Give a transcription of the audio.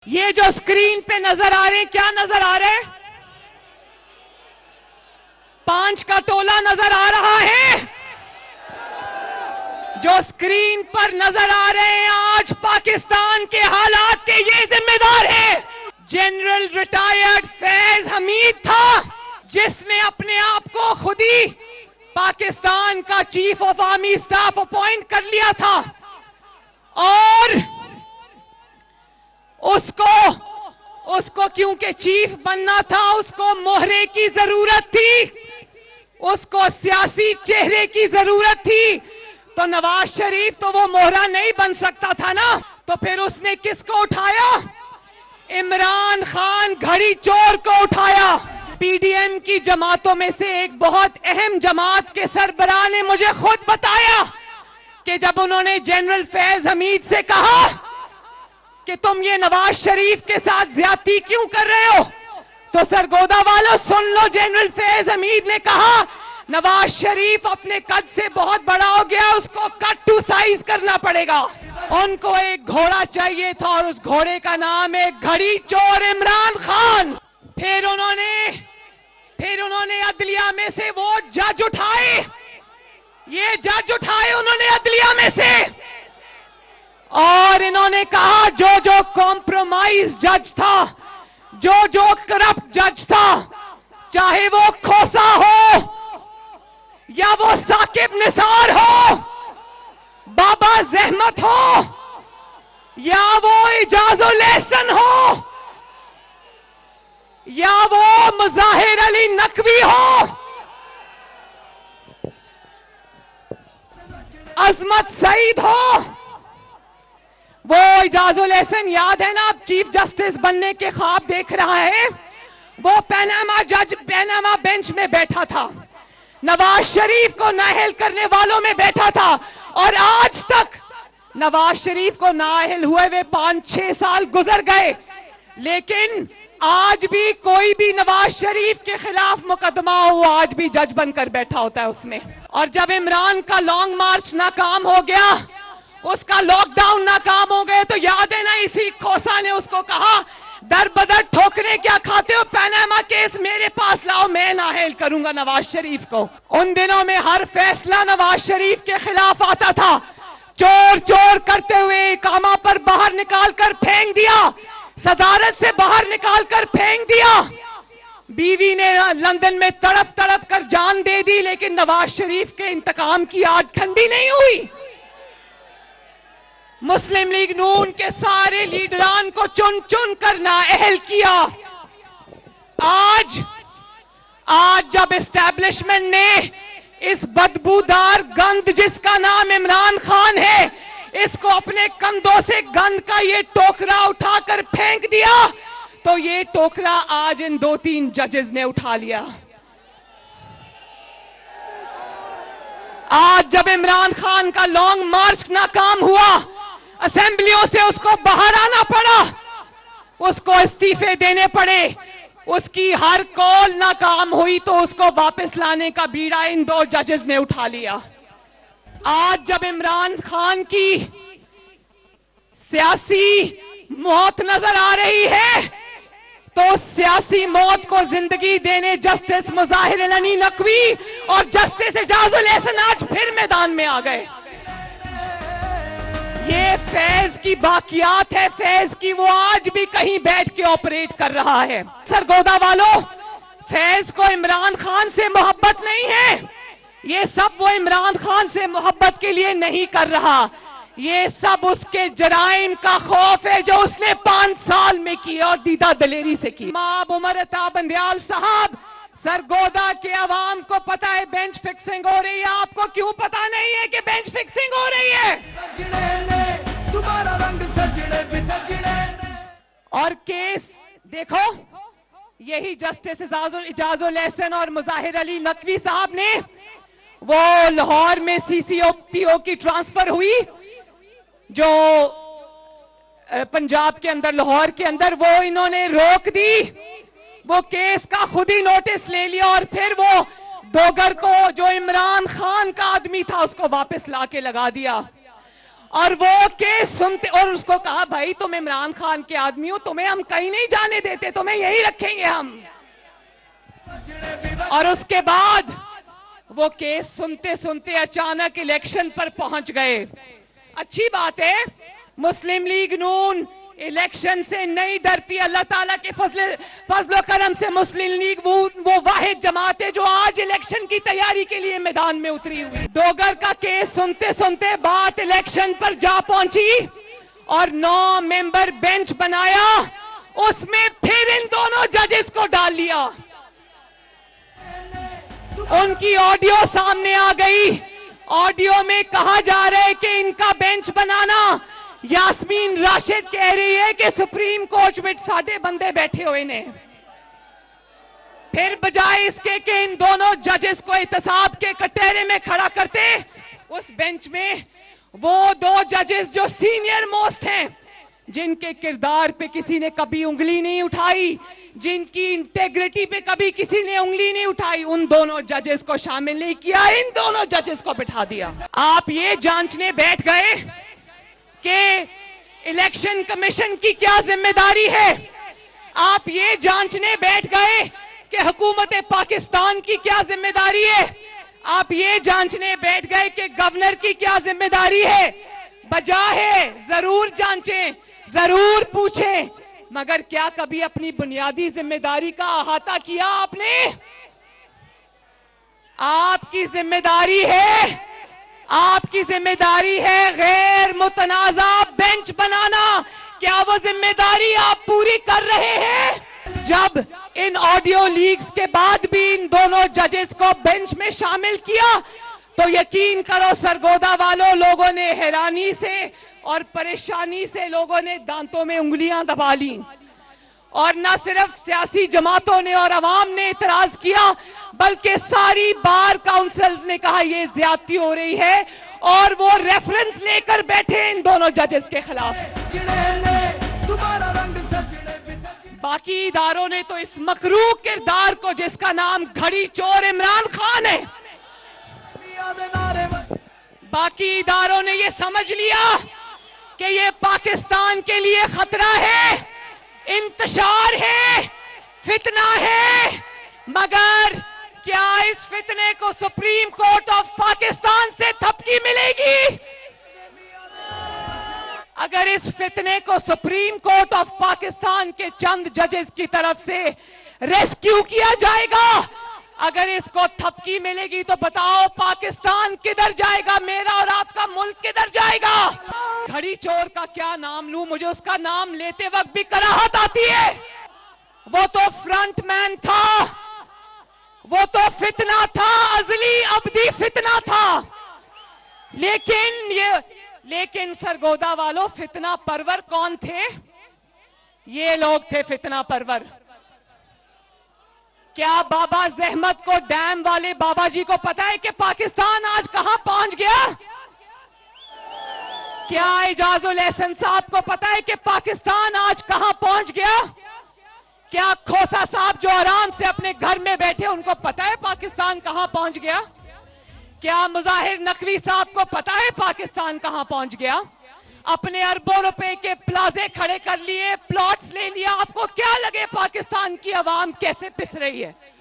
ये जो स्क्रीन पे नजर आ रहे हैं, क्या नजर आ रहे हैं? 5 का टोला नजर आ रहा है। जो स्क्रीन पर नजर आ रहे हैं आज पाकिस्तान के हालात के ये जिम्मेदार है जनरल रिटायर्ड फैज हमीद था, जिसने अपने आप को खुद ही पाकिस्तान का chief of army staff appoint कर लिया था और उसको क्योंकि चीफ बनना था, उसको मोहरे की जरूरत थी, उसको सियासी चेहरे की जरूरत थी। तो नवाज शरीफ तो वो मोहरा नहीं बन सकता था ना, तो फिर उसने किसको उठाया? इमरान खान घड़ी चोर को उठाया। पीडीएम की जमातों में से एक बहुत अहम जमात के सरबराह ने मुझे खुद बताया कि जब उन्होंने जनरल फैज हमीद से कहा कि तुम ये नवाज शरीफ के साथ ज्यादती क्यों कर रहे हो, तो सरगोदा वालों सुन लो, जनरल फैज हमीद ने कहा नवाज शरीफ अपने कद से बहुत बड़ा हो गया, उसको कट टू साइज करना पड़ेगा। उनको एक घोड़ा चाहिए था और उस घोड़े का नाम है घड़ी चोर इमरान खान। फिर उन्होंने अदलिया में से वो जज उठाए, ये जज उठाए उन्होंने अदलिया में से, और इन्होंने कहा जो जो कॉम्प्रोमाइज जज था, जो जो करप्ट जज था, चाहे वो खोसा हो या वो साकिब निसार हो, बाबा जहमत हो या वो इजाजुल एहसन हो या वो मुजाहिर अली नकवी हो, अजमत सईद हो, वो इजाजुल एहसन याद है ना, अब चीफ जस्टिस बनने के ख्वाब देख रहा है, वो पैनामा बेंच में बैठा था, नवाज शरीफ को नाअहल करने वालों में बैठा था, और आज तक नवाज शरीफ को नाअहल हुए हुए 5-6 साल गुजर गए, लेकिन आज भी कोई भी नवाज शरीफ के खिलाफ मुकदमा हो, आज भी जज बनकर बैठा होता है उसमें। और जब इमरान का लॉन्ग मार्च नाकाम हो गया, उसका लॉकडाउन नाकाम हो गए, तो याद है ना, इसी खोसा ने उसको कहा दर बदर ठोकरे क्या खाते हो, पैनामा केस मेरे पास लाओ, मैं नाअहल करूंगा नवाज शरीफ को। उन दिनों में हर फैसला नवाज शरीफ के खिलाफ आता था, चोर चोर करते हुए कामा पर बाहर निकाल कर फेंक दिया, सदारत से बाहर निकाल कर फेंक दिया, बीवी ने लंदन में तड़प तड़प कर जान दे दी, लेकिन नवाज शरीफ के इंतकाम की आग ठंडी नहीं हुई। मुस्लिम लीग नून के सारे लीडरान को चुन चुन कर नाअहल किया। आज जब एस्टैब्लिशमेंट ने इस बदबूदार गंद जिसका नाम इमरान खान है, इसको अपने कंधों से गंद का ये टोकरा उठाकर फेंक दिया, तो ये टोकरा आज इन 2-3 जजेस ने उठा लिया। आज जब इमरान खान का लॉन्ग मार्च नाकाम हुआ, असेंबलियों से उसको बाहर आना पड़ा, उसको इस्तीफे देने पड़े, उसकी हर कॉल नाकाम हुई, तो उसको वापस लाने का बीड़ा इन 2 जजेस ने उठा लिया। आज जब इमरान खान की सियासी मौत नजर आ रही है, तो सियासी मौत को जिंदगी देने जस्टिस मुजाहिर अली नकवी और जस्टिस इजाजुल एहसन आज फिर मैदान में आ गए। ये फैज की बाकियात है, फैज की, वो आज भी कहीं बैठ के ऑपरेट कर रहा है। सरगोदा वालों, फैज को इमरान खान से मोहब्बत नहीं है, ये सब वो इमरान खान से मोहब्बत के लिए नहीं कर रहा, ये सब उसके जराइम का खौफ है जो उसने 5 साल में किया और दीदा दलेरी से की। माब उमर अता बंदयाल साहब, सरगोदा के अवाम को पता है बेंच फिक्सिंग हो रही है, आपको क्यों पता नहीं है कि बेंच फिक्सिंग हो रही है? और केस देखो, यही जस्टिस इजाजुल एहसन और मुजाहिर अली नकवी साहब ने, वो लाहौर में सीसीओपीओ की ट्रांसफर हुई जो पंजाब के अंदर, लाहौर के अंदर, वो इन्होंने रोक दी, वो केस का खुद ही नोटिस ले लिया, और फिर वो डोगर को, जो इमरान खान का आदमी था, उसको वापस लाके लगा दिया। और वो केस सुनते और उसको कहा भाई तुम इमरान खान के आदमी हो, तुम्हें हम कहीं नहीं जाने देते, तुम्हें यही रखेंगे हम। और उसके बाद वो केस सुनते सुनते अचानक इलेक्शन पर पहुंच गए। अच्छी बात है, मुस्लिम लीग नून इलेक्शन से नहीं डरती। अल्लाह ताला के फजलो करम से मुस्लिम लीग वो वाहिद जमात है जो आज इलेक्शन की तैयारी के लिए मैदान में उतरी हुई। डोगर का केस सुनते सुनते बात इलेक्शन पर जा पहुंची और 9 मेंबर बेंच बनाया, उसमें फिर इन दोनों जजेस को डाल लिया। उनकी ऑडियो सामने आ गई। ऑडियो में कहा जा रहा है कि इनका बेंच बनाना, यास्मीन राशिद कह रही है कि सुप्रीम कोर्ट में 6 बंदे बैठे हुए ने। फिर बजाय इसके कि इन दोनों जजेस को एहतसाब के कटहरे में खड़ा करते, उस बेंच में वो 2 जजेस जो सीनियर मोस्ट हैं, जिनके किरदार पे किसी ने कभी उंगली नहीं उठाई, जिनकी इंटेग्रिटी पे कभी किसी ने उंगली नहीं उठाई, उन दोनों जजेस को शामिल नहीं किया, इन दोनों जजेस को बिठा दिया। आप ये जांचने बैठ गए कि इलेक्शन कमीशन की क्या जिम्मेदारी है। आप ये जांचने बैठ गए कि हुकूमत पाकिस्तान की क्या जिम्मेदारी है। आप ये जांचने बैठ गए कि गवर्नर की क्या जिम्मेदारी है। बजाय जरूर जांचें, जरूर पूछें, मगर क्या कभी अपनी बुनियादी जिम्मेदारी का अहाता किया आपने? आपकी जिम्मेदारी है, आपकी जिम्मेदारी है गैर मुतनाज़ा बेंच बनाना। क्या वो जिम्मेदारी आप पूरी कर रहे हैं? जब इन ऑडियो लीक्स के बाद भी इन दोनों जजेस को बेंच में शामिल किया तो यकीन करो सरगोदा वालों, लोगों ने हैरानी से और परेशानी से लोगों ने दांतों में उंगलियां दबा ली। और न सिर्फ सियासी जमातों ने और अवाम ने इतराज किया, बल्कि सारी बार काउंसिल्स ने कहा ये ज्यादती हो रही है और वो रेफरेंस लेकर बैठे इन दोनों जजेस के खिलाफ। बाकी इदारों ने तो इस मकरूह किरदार को, जिसका नाम घड़ी चोर इमरान खान है, बाकी इदारों ने ये समझ लिया कि ये पाकिस्तान के लिए खतरा है, इंतशार है, फितना है। मगर क्या इस फितने को सुप्रीम कोर्ट ऑफ पाकिस्तान से थपकी मिलेगी? अगर इस फितने को सुप्रीम कोर्ट ऑफ पाकिस्तान के चंद जजेस की तरफ से रेस्क्यू किया जाएगा, अगर इसको थपकी मिलेगी तो बताओ पाकिस्तान किधर जाएगा? मेरा और आपका मुल्क किधर जाएगा? घड़ी चोर का क्या नाम लूं, मुझे उसका नाम लेते वक्त भी कराहत आती है। वो तो फ्रंटमैन था, वो तो फितना था, अजली अब्दी फितना था। लेकिन सरगोदा वालों, फितना परवर कौन थे? ये लोग थे फितना परवर। क्या बाबा जहमत को, डैम वाले बाबा जी को पता है कि पाकिस्तान आज कहां पहुंच गया? क्या इजाजुल एहसन साहब को पता है कि पाकिस्तान आज कहां पहुंच गया? क्या खोसा साहब जो आराम से अपने घर में बैठे, उनको पता है पाकिस्तान कहां पहुंच गया? क्या मुजाहिर नकवी साहब को पता है पाकिस्तान कहां पहुंच गया? अपने अरबों रुपए के प्लाजे खड़े कर लिए, प्लॉट्स ले लिया, आपको क्या लगे पाकिस्तान की आवाम कैसे पिस रही है?